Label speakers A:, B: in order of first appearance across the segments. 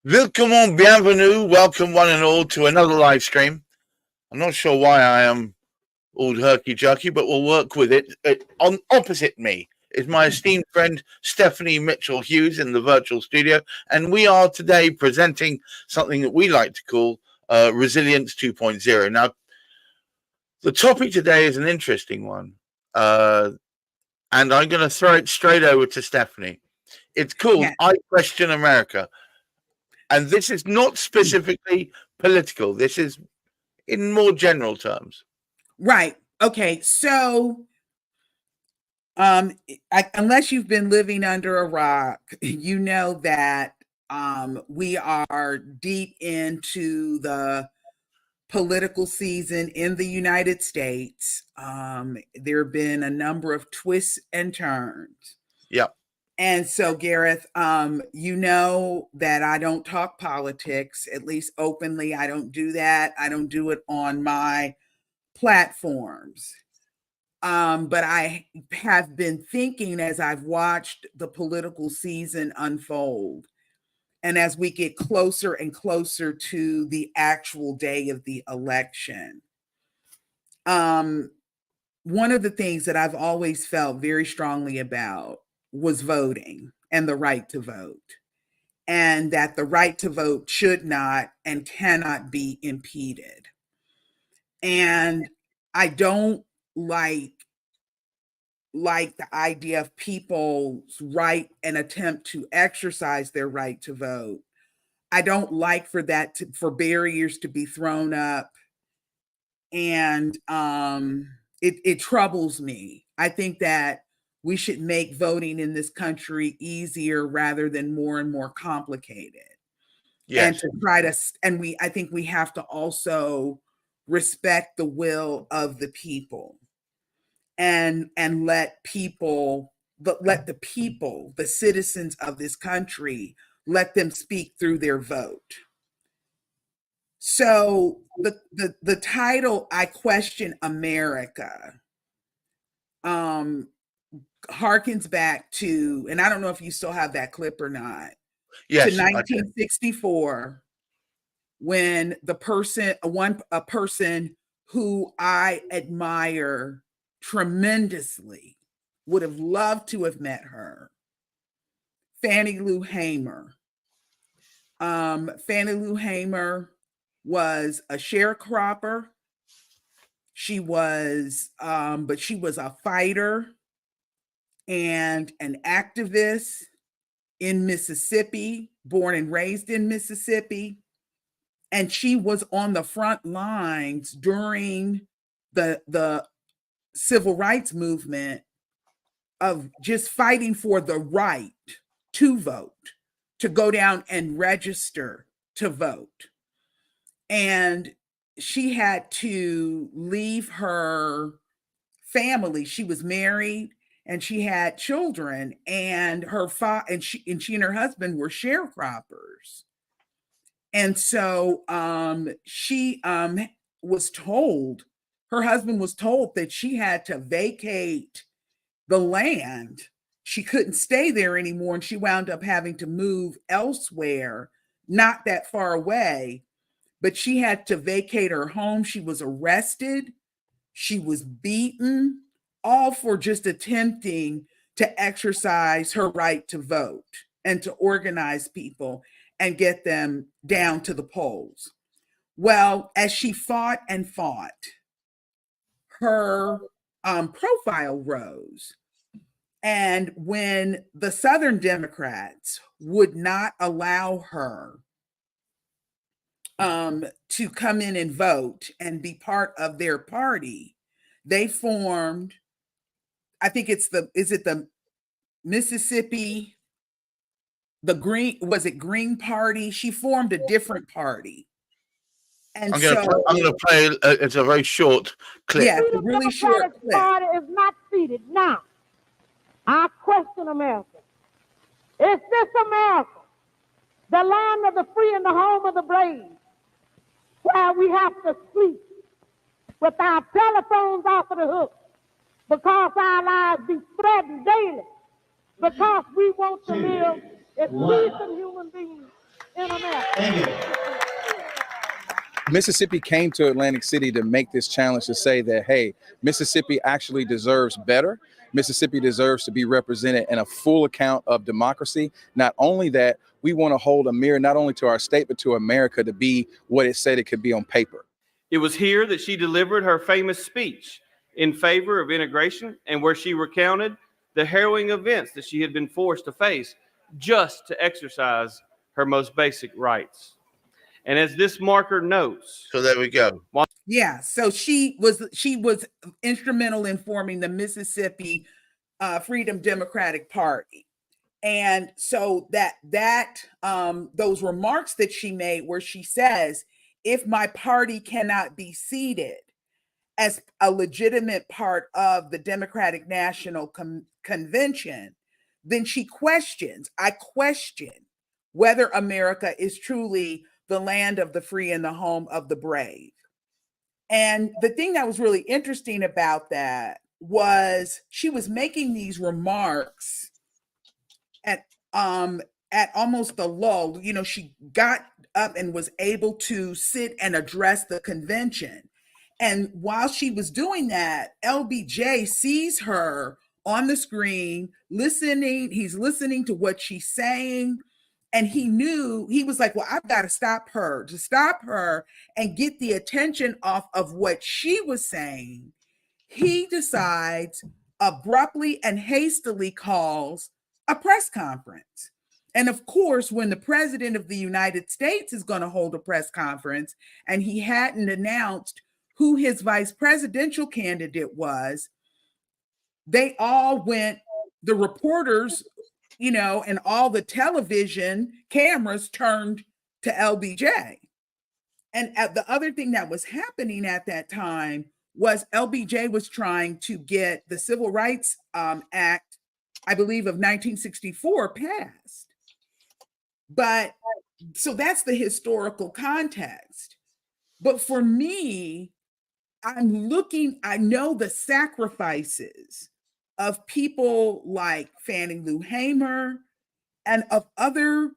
A: Willkommen, bienvenue, welcome one and all to another live stream. I'm not sure why I am all herky-jerky, but we'll work with it. On opposite me is my esteemed friend Stephanie Mitchell Hughes in the virtual studio, and we are today presenting something that we like to call Resilience 2.0. Now, the topic today is an interesting one, and I'm going to throw it straight over to Stephanie. It's called I Question America. And this is not specifically political. This is in more general terms.
B: Right. Okay. So, unless you've been living under a rock, you know that we are deep into the political season in the United States. There have been a number of twists and turns.
A: Yeah.
B: And so, Gareth, you know that I don't talk politics, at least openly. I don't do that. I don't do it on my platforms. But I have been thinking as I've watched the political season unfold, and as we get closer and closer to the actual day of the election, one of the things that I've always felt very strongly about was voting and the right to vote, and that the right to vote should not and cannot be impeded. And I don't like the idea of people's right and attempt to exercise their right to vote. I don't like for barriers to be thrown up, and it troubles me. I think that we should make voting in this country easier rather than more and more complicated.
A: Yes.
B: And to try to, I think we have to also respect the will of the people, and let the people, the citizens of this country, let them speak through their vote. So the title, I Question America, harkens back to, and I don't know if you still have that clip or not,
A: yes,
B: to 1964, when a person who I admire tremendously, would have loved to have met her, Fannie Lou Hamer. Fannie Lou Hamer was a sharecropper. She was, but she was a fighter and an activist in Mississippi, born and raised in Mississippi. And she was on the front lines during the civil rights movement of just fighting for the right to vote, to go down and register to vote. And she had to leave her family. She was married and she had children, and she and her husband were sharecroppers. And so she was told, her husband was told that she had to vacate the land. She couldn't stay there anymore, and she wound up having to move elsewhere, not that far away, but she had to vacate her home. She was arrested. She was beaten, all for just attempting to exercise her right to vote and to organize people and get them down to the polls. Well, as she fought and fought, her profile rose. And when the Southern Democrats would not allow her to come in and vote and be part of their party, they formed, I think is it the Mississippi, Green Party? She formed a different party. And
A: I'm going to play. It's a very short clip.
B: Yeah, it's a really short clip.
C: The Party is not seated now. I question America. Is this America, the land of the free and the home of the brave, where we have to sleep with our telephones off of the hook because our lives be threatened daily, because we want to live as decent human beings in America.
D: Thank you.
E: Mississippi came to Atlantic City to make this challenge to say that, hey, Mississippi actually deserves better. Mississippi deserves to be represented in a full account of democracy. Not only that, we want to hold a mirror not only to our state, but to America to be what it said it could be on paper.
F: It was here that she delivered her famous speech in favor of integration and where she recounted the harrowing events that she had been forced to face just to exercise her most basic rights. And as this marker notes,
A: So there we go.
B: Yeah, so she was instrumental in forming the Mississippi Freedom Democratic Party. And so those remarks that she made where she says, if my party cannot be seated as a legitimate part of the Democratic National Convention, then she questions, I question whether America is truly the land of the free and the home of the brave. And the thing that was really interesting about that was she was making these remarks at almost the lull. You know, she got up and was able to sit and address the convention. And while she was doing that, LBJ sees her on the screen, listening. He's listening to what she's saying. And he was like, well, I've got to stop her and get the attention off of what she was saying. He decides abruptly and hastily calls a press conference. And of course, when the president of the United States is going to hold a press conference and he hadn't announced who his vice presidential candidate was, they all went, the reporters, you know, and all the television cameras turned to LBJ. And the other thing that was happening at that time was LBJ was trying to get the Civil Rights Act, I believe, of 1964 passed. But so that's the historical context. But for me, I know the sacrifices of people like Fannie Lou Hamer and of other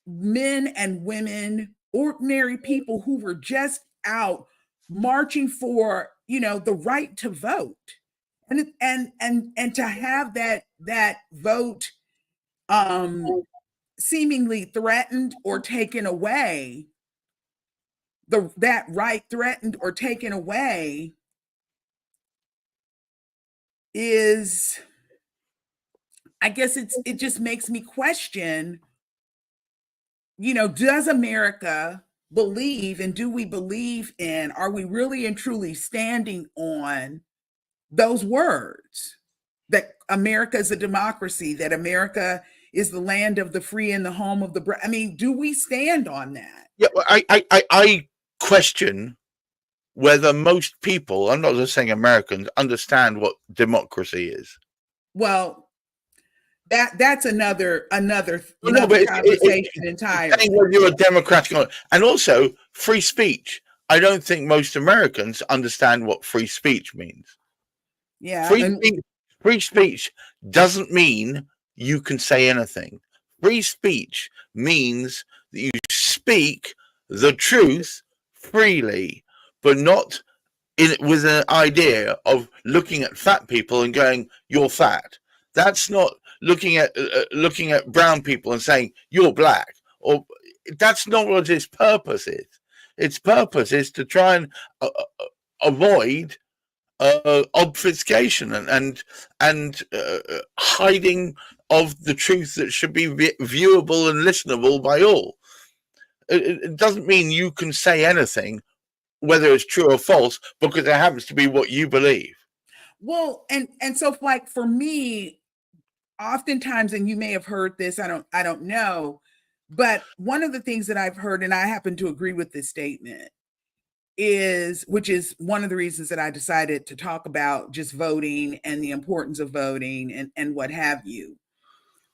B: men and women, ordinary people who were just out marching for, you know, the right to vote. And to have that vote seemingly threatened or taken away, that right threatened or taken away is, I guess it just makes me question, you know, does America believe, and do we believe in, are we really and truly standing on those words that America is a democracy, that America is the land of the free and the home of the brave? I mean, do we stand on that?
A: Yeah, well, I question whether most people, I'm not just saying Americans, understand what democracy is.
B: Well, that's another
A: No, but
B: conversation entirely.
A: Saying whether you're a Democrat, and also free speech. I don't think most Americans understand what free speech means.
B: Yeah.
A: Free speech doesn't mean you can say anything. Free speech means that you speak the truth freely, but not with an idea of looking at fat people and going, "You're fat." That's not looking at brown people and saying, "You're black." Or that's not what its purpose is. Its purpose is to try and avoid obfuscation and hiding of the truth that should be viewable and listenable by all. It doesn't mean you can say anything, whether it's true or false, because it happens to be what you believe.
B: Well, and so like for me, oftentimes, and you may have heard this, I don't know, but one of the things that I've heard, and I happen to agree with this statement, which is one of the reasons that I decided to talk about just voting and the importance of voting and what have you.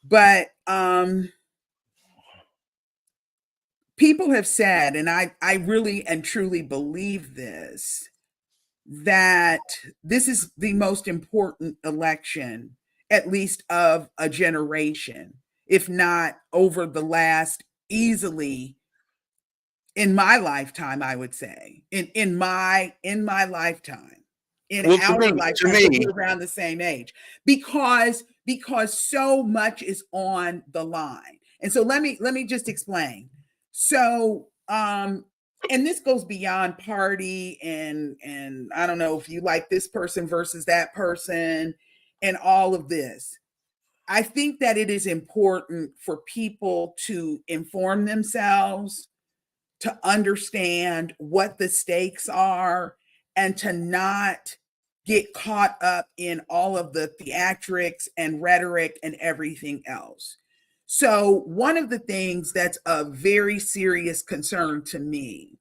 B: But people have said, and I really and truly believe this, that this is the most important election, at least of a generation, if not over the last easily in my lifetime, I would say, in my lifetime, in
A: Well,
B: our
A: to
B: lifetime,
A: me,
B: we're around the same age, because so much is on the line. And so let me just explain. So and this goes beyond party and I don't know if you like this person versus that person and all of this. I think that it is important for people to inform themselves, to understand what the stakes are, and to not get caught up in all of the theatrics and rhetoric and everything else. So, one of the things that's a very serious concern to me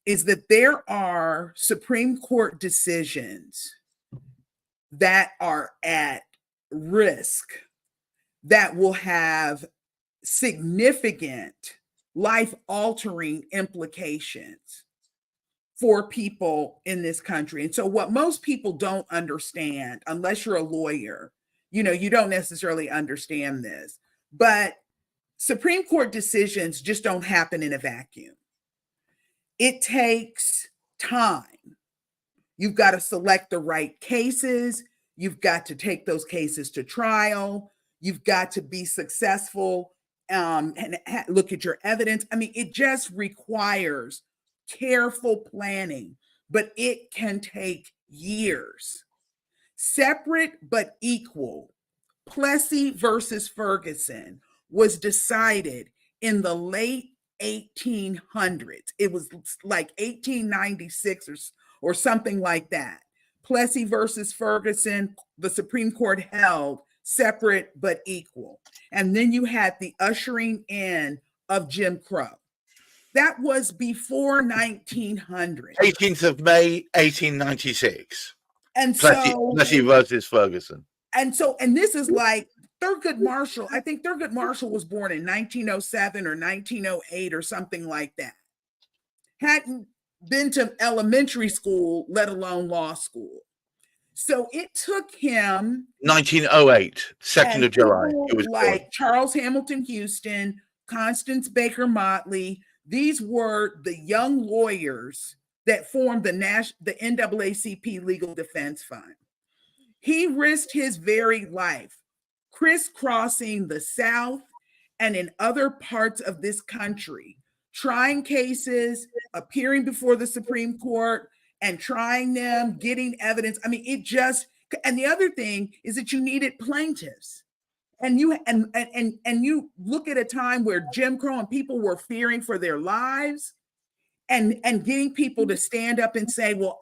B: is that there are Supreme Court decisions that are at risk that will have significant life altering implications for people in this country. And so, what most people don't understand, unless you're a lawyer, you don't necessarily understand this, but Supreme Court decisions just don't happen in a vacuum. It takes time. You've got to select the right cases. You've got to take those cases to trial. You've got to be successful and look at your evidence. I mean, it just requires careful planning, but it can take years. Separate but equal, Plessy versus Ferguson was decided in the late 1800s. It was like 1896 or something like that. Plessy versus Ferguson, the Supreme Court held separate but equal. And then you had the ushering in of Jim Crow. That was before 1900.
A: 18th of May, 1896.
B: And
A: Plessy versus Ferguson.
B: And this is like Thurgood Marshall. I think Thurgood Marshall was born in 1907 or 1908 or something like that. Hadn't been to elementary school, let alone law school. So it took him
A: 1908, 2nd of July.
B: It was like Charles Hamilton Houston, Constance Baker Motley. These were the young lawyers that formed the NAACP Legal Defense Fund. He risked his very life crisscrossing the South and in other parts of this country, trying cases, appearing before the Supreme Court and trying them, getting evidence. I mean, and the other thing is that you needed plaintiffs. And you look at a time where Jim Crow and people were fearing for their lives, and getting people to stand up and say, well,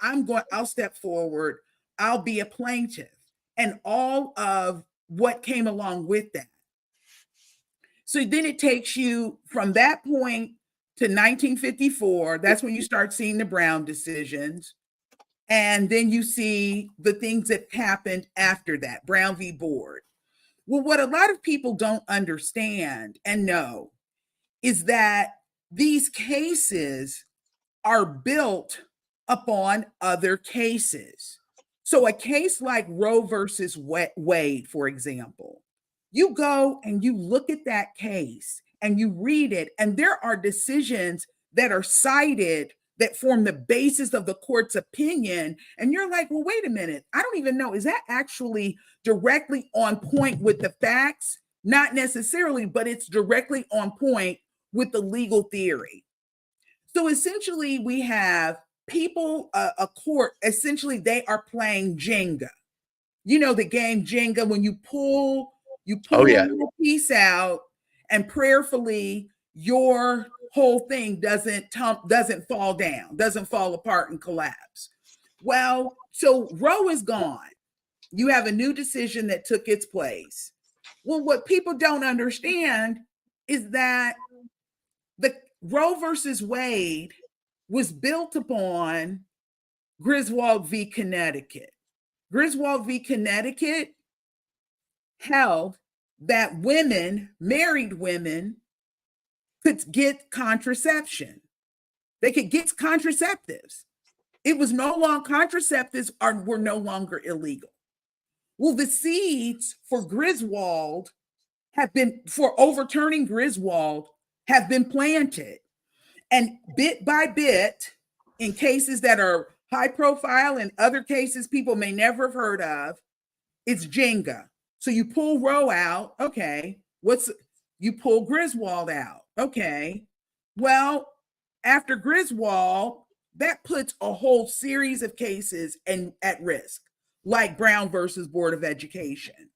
B: I'll step forward, I'll be a plaintiff, and all of what came along with that. So then it takes you from that point to 1954. That's when you start seeing the Brown decisions. And then you see the things that happened after that, Brown v. Board. Well, what a lot of people don't understand and know is that these cases are built upon other cases. So a case like Roe versus Wade, for example, you go and you look at that case and you read it, and there are decisions that are cited that form the basis of the court's opinion. And you're like, well, wait a minute. I don't even know. Is that actually directly on point with the facts? Not necessarily, but it's directly on point with the legal theory. So essentially we have people, a court, essentially they are playing Jenga. You know, the game Jenga, when you pull a piece out and prayerfully your whole thing doesn't fall down, doesn't fall apart and collapse. Well, so Roe is gone. You have a new decision that took its place. Well, what people don't understand is that the Roe versus Wade was built upon Griswold v. Connecticut. Griswold v. Connecticut held that married women, could get contraception. They could get contraceptives. It was no longer, contraceptives were no longer illegal. Well, the seeds for overturning Griswold have been planted. And bit by bit, in cases that are high profile and other cases people may never have heard of, it's Jenga. So you pull Roe out, okay. You pull Griswold out, okay. Well, after Griswold, that puts a whole series of cases at risk, like Brown versus Board of Education.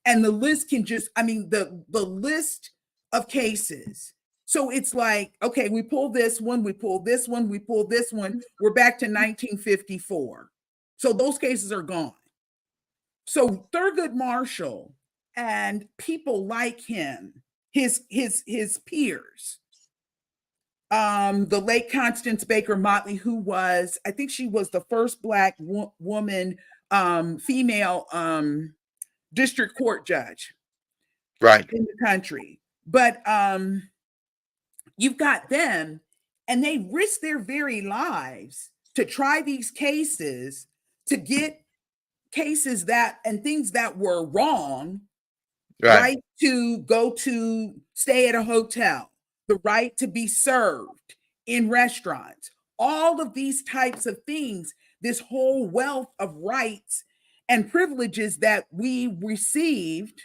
B: And the list can just, the list of cases. So it's like, okay, we pull this one, we pull this one, we pull this one. We're back to 1954. So those cases are gone. So Thurgood Marshall and people like him, his peers, the late Constance Baker Motley, who was, I think she was the first Black woman, female district court judge,
A: right,
B: in the country. But you've got them, and they risk their very lives to try these cases, to get cases and things that were wrong, right, to go to stay at a hotel, the right to be served in restaurants, all of these types of things, this whole wealth of rights and privileges that we received,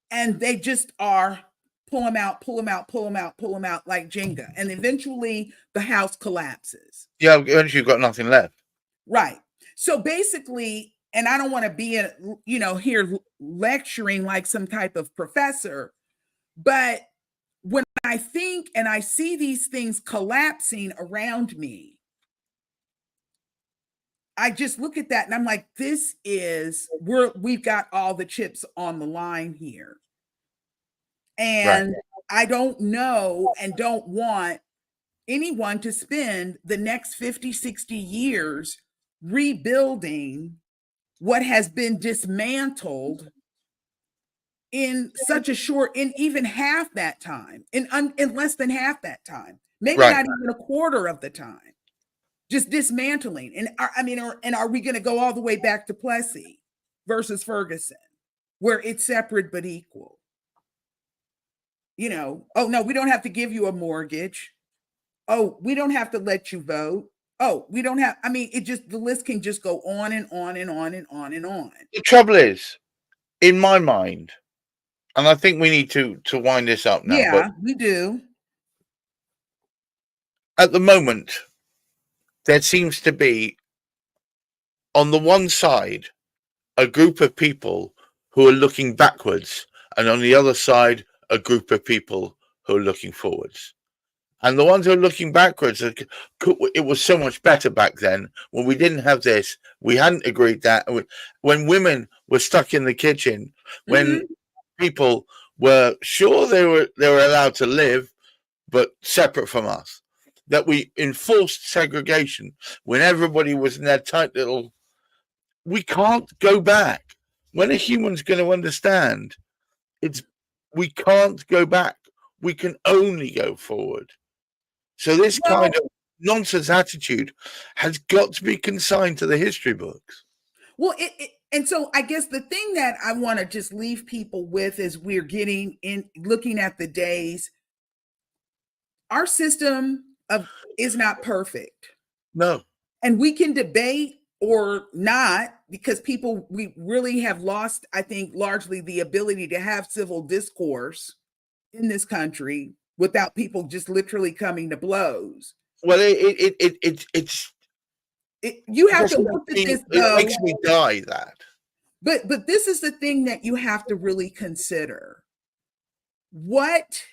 B: and they just are pull them out like Jenga. And eventually the house collapses.
A: Yeah, eventually you've got nothing left.
B: Right. So basically, and I don't want to be, here lecturing like some type of professor, but when I think and I see these things collapsing around me, I just look at that and I'm like, we've got all the chips on the line here. And I don't know and don't want anyone to spend the next 50, 60 years rebuilding what has been dismantled in such a short, in even half that time, in less than half that time, maybe not even a quarter of the time, just dismantling. And are we going to go all the way back to Plessy versus Ferguson, where it's separate but equal? Oh no, we don't have to give you a mortgage. Oh, we don't have to let you vote. Oh, we don't have, the list can just go on and on and on and on and on.
A: The trouble is, in my mind, and I think we need to wind this up now.
B: Yeah,
A: but
B: we do.
A: At the moment, there seems to be, on the one side, a group of people who are looking backwards, and on the other side, a group of people who are looking forwards. And the ones who are looking backwards, it was so much better back then when we didn't have this. We hadn't agreed that. When women were stuck in the kitchen, when people were sure they were allowed to live, but separate from us, that we enforced segregation when everybody was in their tight little. We can't go back. When a human's going to understand, we can't go back. We can only go forward. So this kind of nonsense attitude has got to be consigned to the history books.
B: Well, and so I guess the thing that I want to just leave people with is we're looking at the days. Our system is not perfect.
A: No.
B: And we can debate or not, because we really have lost, I think, largely the ability to have civil discourse in this country without people just literally coming to blows.
A: Well, you
B: have to look at this, though.
A: It makes me die, that.
B: But this is the thing that you have to really consider. What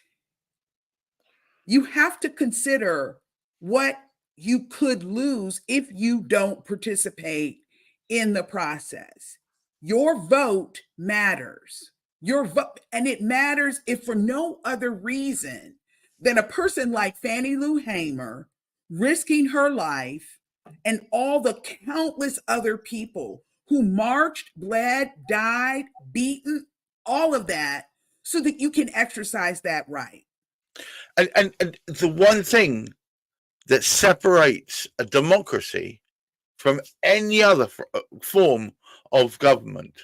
B: you have to consider what you could lose if you don't participate in the process. Your vote matters. Your vote, and it matters if for no other reason than a person like Fannie Lou Hamer risking her life and all the countless other people who marched, bled, died, beaten, all of that, so that you can exercise that right.
A: And the one thing that separates a democracy from any other form of government,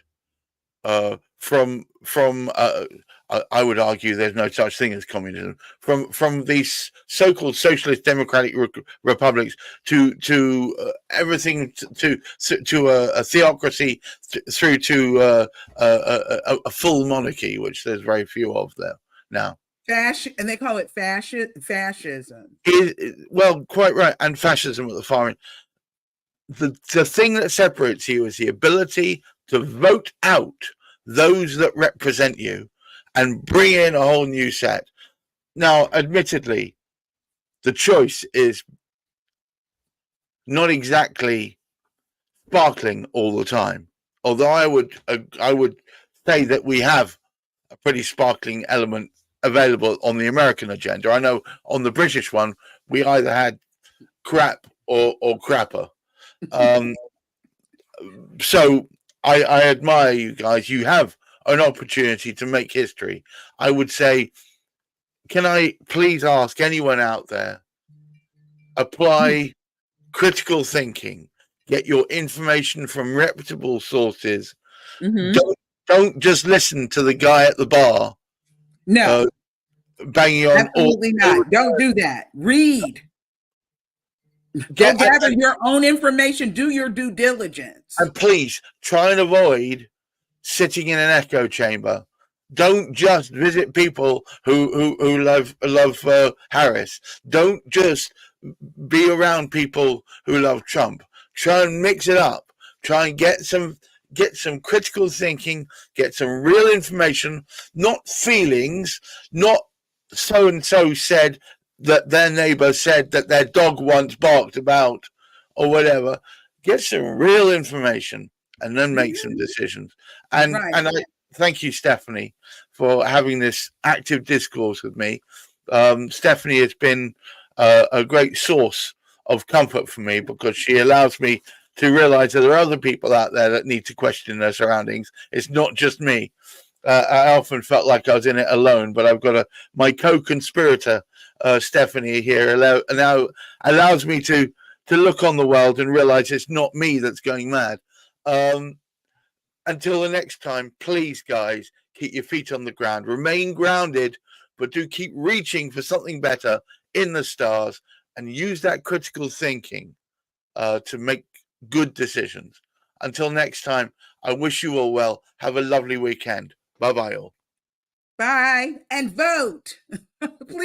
A: I would argue there's no such thing as communism from these so-called socialist democratic republics to everything to a theocracy through to a full monarchy, which there's very few of there now.
B: And they call it fascism.
A: Well, quite right, and fascism at the far end. The thing that separates you is the ability to vote out those that represent you and bring in a whole new set. Now, admittedly, the choice is not exactly sparkling all the time. Although I would say that we have a pretty sparkling element available on the American agenda. I know on the British one, we either had crap or crapper. So I admire you guys. You have an opportunity to make history. I would say, can I please ask anyone out there, apply critical thinking, get your information from reputable sources.
B: Mm-hmm.
A: Don't just listen to the guy at the bar.
B: No,
A: banging on.
B: Absolutely not. Don't do that. Read. Go gather your own information. Do your due diligence.
A: And please try and avoid sitting in an echo chamber. Don't just visit people who love Harris. Don't just be around people who love Trump. Try and mix it up. Try and get some critical thinking, get some real information, not feelings, not so and so said that their neighbor said that their dog once barked about or whatever. Get some real information and then make some decisions. And I thank you, Stephanie, for having this active discourse with me. Stephanie has been a great source of comfort for me because she allows me to realize that there are other people out there that need to question their surroundings. It's not just me. I often felt like I was in it alone, but I've got my co-conspirator, Stephanie, here now allows me to look on the world and realize it's not me that's going mad. Until the next time, please, guys, keep your feet on the ground. Remain grounded, but do keep reaching for something better in the stars and use that critical thinking to make good decisions. Until next time, I wish you all well. Have a lovely weekend. Bye-bye all.
B: Bye. And vote. Please.